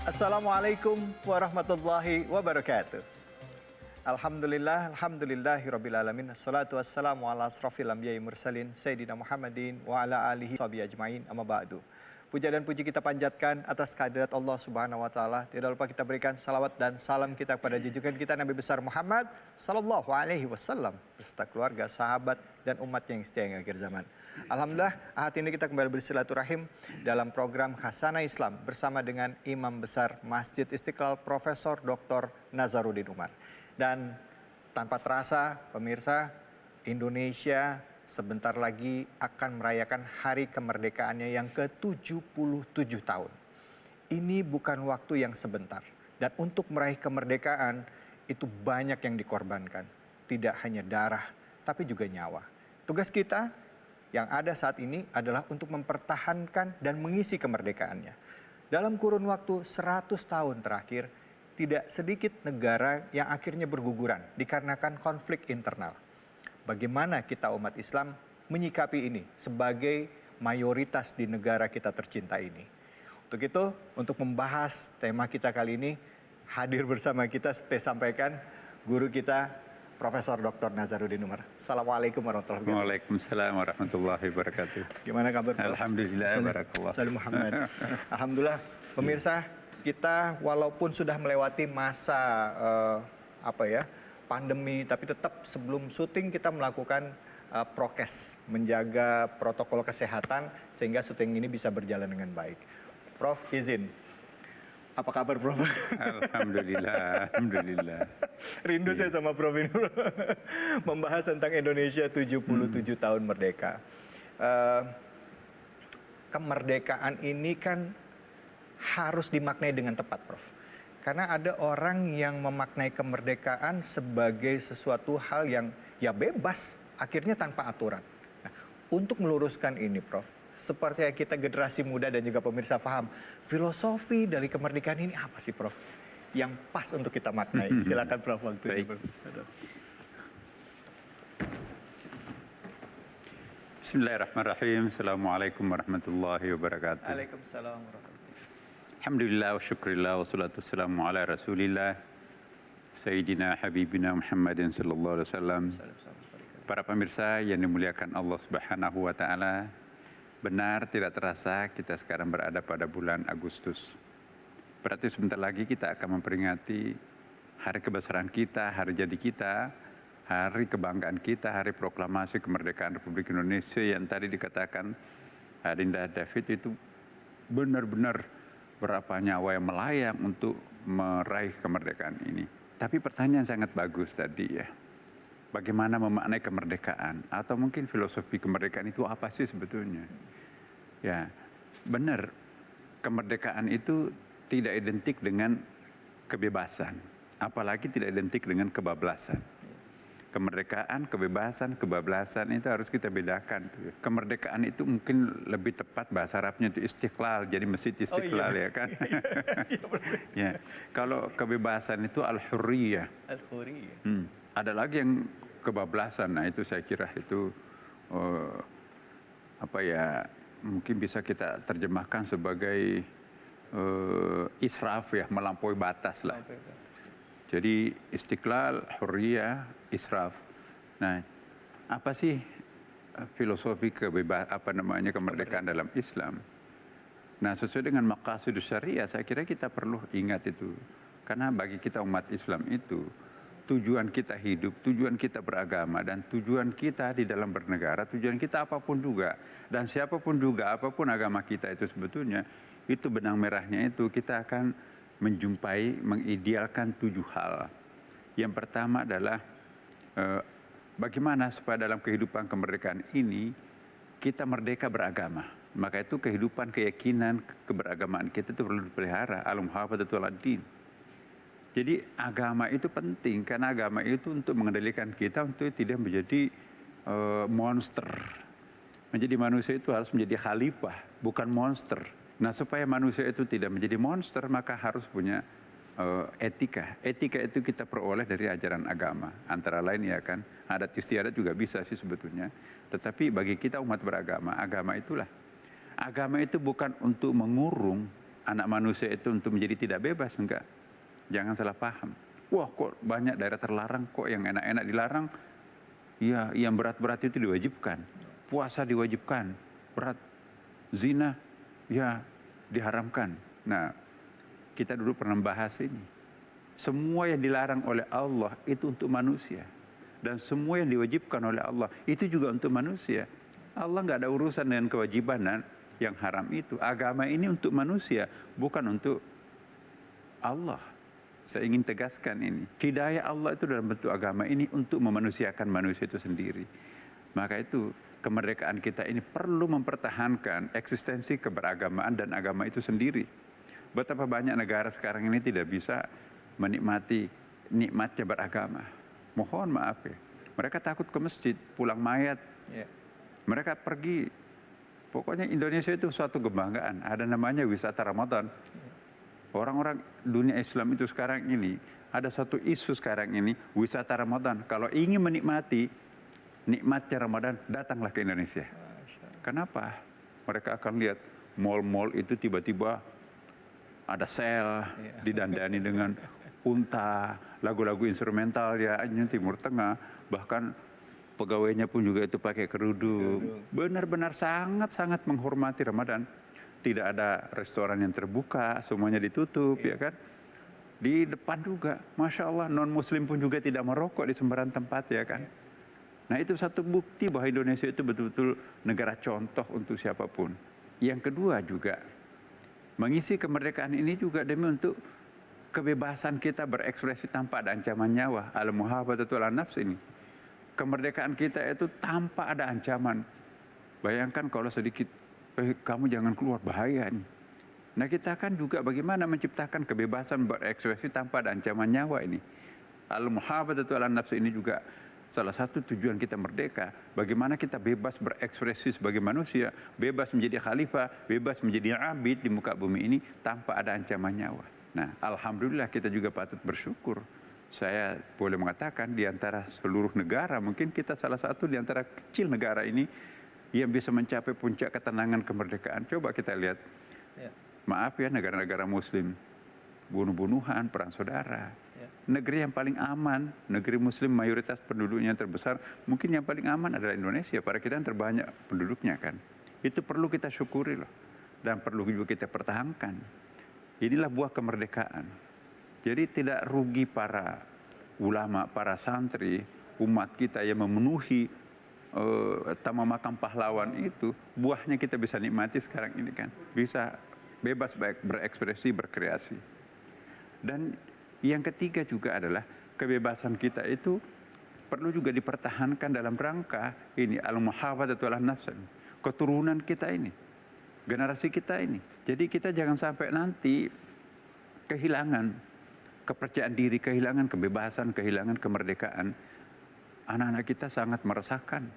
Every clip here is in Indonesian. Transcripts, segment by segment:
Assalamualaikum warahmatullahi wabarakatuh. Alhamdulillahirabbil alamin. Assalatu wassalamu ala asrofil anbiya'i mursalin Sayyidina Muhammadin wa ala alihi sahbihi ajmain, amma ba'du. Puja dan puji kita panjatkan atas kehadirat Allah Subhanahu wa taala. Tidak lupa kita berikan salawat dan salam kita kepada junjungan kita Nabi besar Muhammad sallallahu alaihi wasallam beserta keluarga, sahabat dan umatnya yang setia hingga akhir zaman. Alhamdulillah, ahad ini kita kembali bersilaturahim dalam program Khazanah Islam bersama dengan Imam Besar Masjid Istiqlal Profesor Dr. Nazaruddin Umar. Dan tanpa terasa, pemirsa, Indonesia sebentar lagi akan merayakan hari kemerdekaannya yang ke-77 tahun. Ini bukan waktu yang sebentar. Dan untuk meraih kemerdekaan itu banyak yang dikorbankan. Tidak hanya darah, tapi juga nyawa. Tugas kita yang ada saat ini adalah untuk mempertahankan dan mengisi kemerdekaannya. Dalam kurun waktu 100 tahun terakhir, tidak sedikit negara yang akhirnya berguguran dikarenakan konflik internal. Bagaimana kita umat Islam menyikapi ini sebagai mayoritas di negara kita tercinta ini. Untuk itu, untuk membahas tema kita kali ini, hadir bersama kita saya sampaikan guru kita Profesor Dr. Nazaruddin Umar. Assalamualaikum warahmatullahi wabarakatuh. Waalaikumsalam warahmatullahi wabarakatuh. Gimana kabar? Alhamdulillah, barakallah. Salam Muhammad. Alhamdulillah, pemirsa, kita walaupun sudah melewati masa pandemi, tapi tetap sebelum syuting kita melakukan prokes, menjaga protokol kesehatan sehingga syuting ini bisa berjalan dengan baik. Prof, izin. Apa kabar, Prof? Alhamdulillah, alhamdulillah. Rindu saya sama Prof ini, Prof. Membahas tentang Indonesia 77 tahun merdeka. Kemerdekaan ini kan harus dimaknai dengan tepat, Prof. Karena ada orang yang memaknai kemerdekaan sebagai sesuatu hal yang ya bebas, akhirnya tanpa aturan. Nah, untuk meluruskan ini, Prof, seperti kita generasi muda dan juga pemirsa paham, filosofi dari kemerdekaan ini apa sih, Prof? Yang pas untuk kita maknai. Silakan, Prof, waktunya. Prof. Bismillahirrahmanirrahim. Assalamualaikum warahmatullahi wabarakatuh. Waalaikumsalam warahmatullahi wabarakatuh. Alhamdulillah wa syukurillah wa salatu wassalamu ala rasulillah Sayyidina Habibina Muhammadin sallallahu alaihi wasallam. Para pemirsa yang dimuliakan Allah Subhanahu wa ta'ala, benar tidak terasa kita sekarang berada pada bulan Agustus. Berarti sebentar lagi kita akan memperingati hari kebesaran kita, hari jadi kita, hari kebanggaan kita, hari proklamasi kemerdekaan Republik Indonesia yang tadi dikatakan Adinda David itu benar-benar berapa nyawa yang melayang untuk meraih kemerdekaan ini. Tapi pertanyaan sangat bagus tadi ya. Bagaimana memaknai kemerdekaan? Atau mungkin filosofi kemerdekaan itu apa sih sebetulnya? Ya, benar. Kemerdekaan itu tidak identik dengan kebebasan. Apalagi tidak identik dengan kebablasan. Kemerdekaan, kebebasan, kebablasan itu harus kita bedakan. Kemerdekaan itu mungkin lebih tepat bahasa Arabnya itu istiqlal, jadi masjid istiqlal. Oh, iya. Ya kan? Ya. Kalau kebebasan itu al-hurriyah. Al-hurriyah. Ada lagi yang kebablasan. Nah itu saya kira itu mungkin bisa kita terjemahkan sebagai israf ya, melampaui batas lah. Jadi istiqlal, hurriyah, israf. Nah, apa sih filosofi kemerdekaan dalam Islam? Nah, sesuai dengan maqasidus syariah, saya kira kita perlu ingat itu. Karena bagi kita umat Islam itu, tujuan kita hidup, tujuan kita beragama, dan tujuan kita di dalam bernegara, tujuan kita apapun juga. Dan siapapun juga, apapun agama kita itu sebetulnya, itu benang merahnya itu kita akan menjumpai, mengidealkan 7 hal. Yang pertama adalah bagaimana supaya dalam kehidupan kemerdekaan ini kita merdeka beragama. Maka itu kehidupan, keyakinan, keberagamaan kita itu perlu dipelihara. Al-muhafadzatul ad-din. Jadi agama itu penting karena agama itu untuk mengendalikan kita untuk tidak menjadi monster. Menjadi manusia itu harus menjadi khalifah, bukan monster. Nah, supaya manusia itu tidak menjadi monster, maka harus punya etika. Etika itu kita peroleh dari ajaran agama. Antara lain ya kan, adat istiadat juga bisa sih sebetulnya. Tetapi bagi kita umat beragama, agama itulah. Agama itu bukan untuk mengurung, anak manusia itu untuk menjadi tidak bebas, enggak. Jangan salah paham. Wah, kok banyak daerah terlarang, kok yang enak-enak dilarang? Ya, yang berat-berat itu diwajibkan. Puasa diwajibkan, berat. Zina, ya diharamkan. Nah, kita dulu pernah bahas ini. Semua yang dilarang oleh Allah itu untuk manusia. Dan semua yang diwajibkan oleh Allah itu juga untuk manusia. Allah nggak ada urusan dengan kewajiban yang haram itu. Agama ini untuk manusia, bukan untuk Allah. Saya ingin tegaskan ini. Hidayah Allah itu dalam bentuk agama ini untuk memanusiakan manusia itu sendiri. Maka itu kemerdekaan kita ini perlu mempertahankan eksistensi keberagamaan dan agama itu sendiri. Betapa banyak negara sekarang ini tidak bisa menikmati nikmatnya beragama. Mohon maaf ya. Mereka takut ke masjid, pulang mayat. Mereka pergi. Pokoknya Indonesia itu suatu kebanggaan. Ada namanya wisata Ramadan. Orang-orang dunia Islam itu sekarang ini, ada satu isu sekarang ini, wisata Ramadan. Kalau ingin menikmati nikmatnya Ramadan, datanglah ke Indonesia. Kenapa? Mereka akan lihat mal-mal itu tiba-tiba ada sel, didandani dengan unta, lagu-lagu instrumental ya, Timur Tengah, bahkan pegawainya pun juga itu pakai kerudung. Benar-benar sangat-sangat menghormati Ramadan. Tidak ada restoran yang terbuka, semuanya ditutup, ya kan? Di depan juga, Masya Allah, non-muslim pun juga tidak merokok di sembarang tempat, ya kan? Nah, itu satu bukti bahwa Indonesia itu betul-betul negara contoh untuk siapapun. Yang kedua juga, mengisi kemerdekaan ini juga demi untuk kebebasan kita berekspresi tanpa ada ancaman nyawa. Al-muhafazatul 'alan nafs ini. Kemerdekaan kita itu tanpa ada ancaman. Bayangkan kalau sedikit, kamu jangan keluar, bahaya nih. Nah, kita kan juga bagaimana menciptakan kebebasan berekspresi tanpa ada ancaman nyawa ini. Al-muhafazatul 'alan nafs ini juga salah satu tujuan kita merdeka. Bagaimana kita bebas berekspresi sebagai manusia, bebas menjadi khalifah, bebas menjadi abid di muka bumi ini tanpa ada ancaman nyawa. Nah, alhamdulillah kita juga patut bersyukur. Saya boleh mengatakan di antara seluruh negara, mungkin kita salah satu di antara kecil negara ini yang bisa mencapai puncak ketenangan kemerdekaan. Coba kita lihat, maaf ya, negara-negara muslim, bunuh-bunuhan, perang saudara. Negeri yang paling aman, negeri muslim mayoritas penduduknya terbesar, mungkin yang paling aman adalah Indonesia. Para kita yang terbanyak penduduknya kan. Itu perlu kita syukuri loh. Dan perlu juga kita pertahankan. Inilah buah kemerdekaan. Jadi tidak rugi para ulama, para santri, umat kita yang memenuhi taman makam pahlawan itu, buahnya kita bisa nikmati sekarang ini kan. Bisa bebas berekspresi, berkreasi. Dan yang ketiga juga adalah kebebasan kita itu perlu juga dipertahankan dalam rangka ini al-muhafazatul 'alan nafs, keturunan kita ini, generasi kita ini. Jadi kita jangan sampai nanti kehilangan kepercayaan diri, kehilangan kebebasan, kehilangan kemerdekaan. Anak-anak kita sangat meresahkan.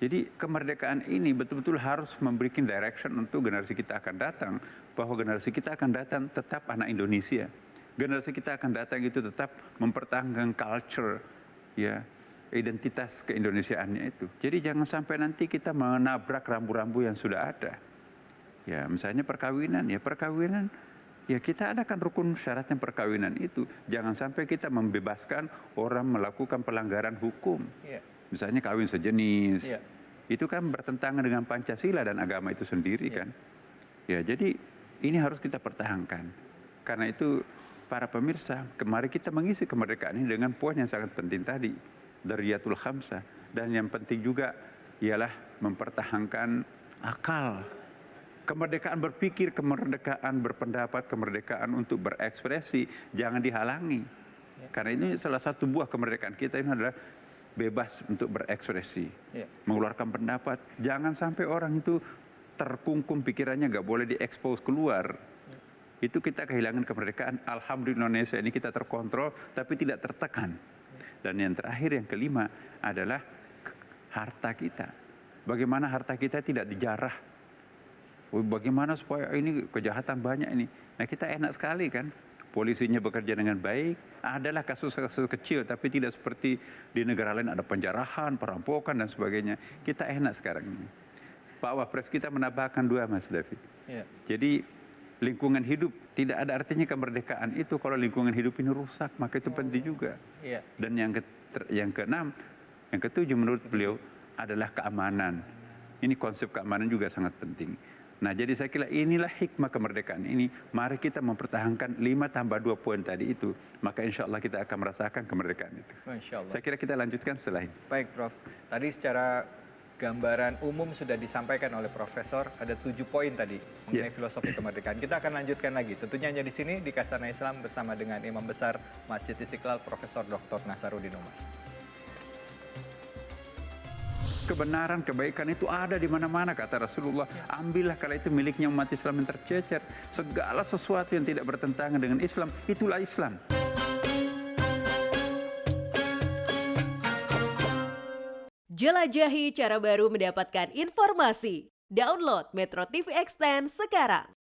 Jadi kemerdekaan ini betul-betul harus memberikan direction untuk generasi kita akan datang, bahwa generasi kita akan datang tetap anak Indonesia. Generasi kita akan datang itu tetap mempertahankan culture, ya, identitas keindonesiaannya itu. Jadi jangan sampai nanti kita menabrak rambu-rambu yang sudah ada. Ya, misalnya perkawinan, ya kita adakan rukun syaratnya perkawinan itu. Jangan sampai kita membebaskan orang melakukan pelanggaran hukum. Misalnya kawin sejenis. Itu kan bertentangan dengan Pancasila dan agama itu sendiri kan. Ya, jadi ini harus kita pertahankan. Karena itu para pemirsa, kemarin kita mengisi kemerdekaan ini dengan poin yang sangat penting tadi, Dariyatul Khamsah. Dan yang penting juga ialah mempertahankan akal. Kemerdekaan berpikir, kemerdekaan berpendapat, kemerdekaan untuk berekspresi, jangan dihalangi. Karena ini salah satu buah kemerdekaan kita ini adalah bebas untuk berekspresi, mengeluarkan pendapat. Jangan sampai orang itu terkungkum pikirannya, nggak boleh diekspos keluar. Itu kita kehilangan kemerdekaan. Alhamdulillah Indonesia ini kita terkontrol, tapi tidak tertekan. Dan yang terakhir, yang kelima adalah harta kita. Bagaimana harta kita tidak dijarah. Bagaimana supaya ini kejahatan banyak ini. Nah, kita enak sekali kan. Polisinya bekerja dengan baik. Adalah kasus-kasus kecil, tapi tidak seperti di negara lain ada penjarahan, perampokan dan sebagainya. Kita enak sekarang ini. Pak Wapres kita menambahkan 2, Mas David. Jadi lingkungan hidup. Tidak ada artinya kemerdekaan itu kalau lingkungan hidup ini rusak, maka itu penting juga. Iya. Dan yang keenam, yang ketujuh menurut beliau adalah keamanan. Ini konsep keamanan juga sangat penting. Nah, jadi saya kira inilah hikmah kemerdekaan ini. Mari kita mempertahankan 5 tambah 2 poin tadi itu. Maka insya Allah kita akan merasakan kemerdekaan itu. Masya Allah. Saya kira kita lanjutkan setelah ini. Baik Prof, tadi secara gambaran umum sudah disampaikan oleh Profesor, ada 7 poin tadi mengenai filosofi kemerdekaan. Kita akan lanjutkan lagi, tentunya hanya di sini di Kasana Islam bersama dengan Imam Besar Masjid Istiqlal Profesor Dr. Nasaruddin Umar. Kebenaran, kebaikan itu ada di mana-mana, kata Rasulullah. Ambillah kalau itu miliknya umat Islam yang tercecer. Segala sesuatu yang tidak bertentangan dengan Islam, itulah Islam. Jelajahi cara baru mendapatkan informasi. Download Metro TV Extend sekarang.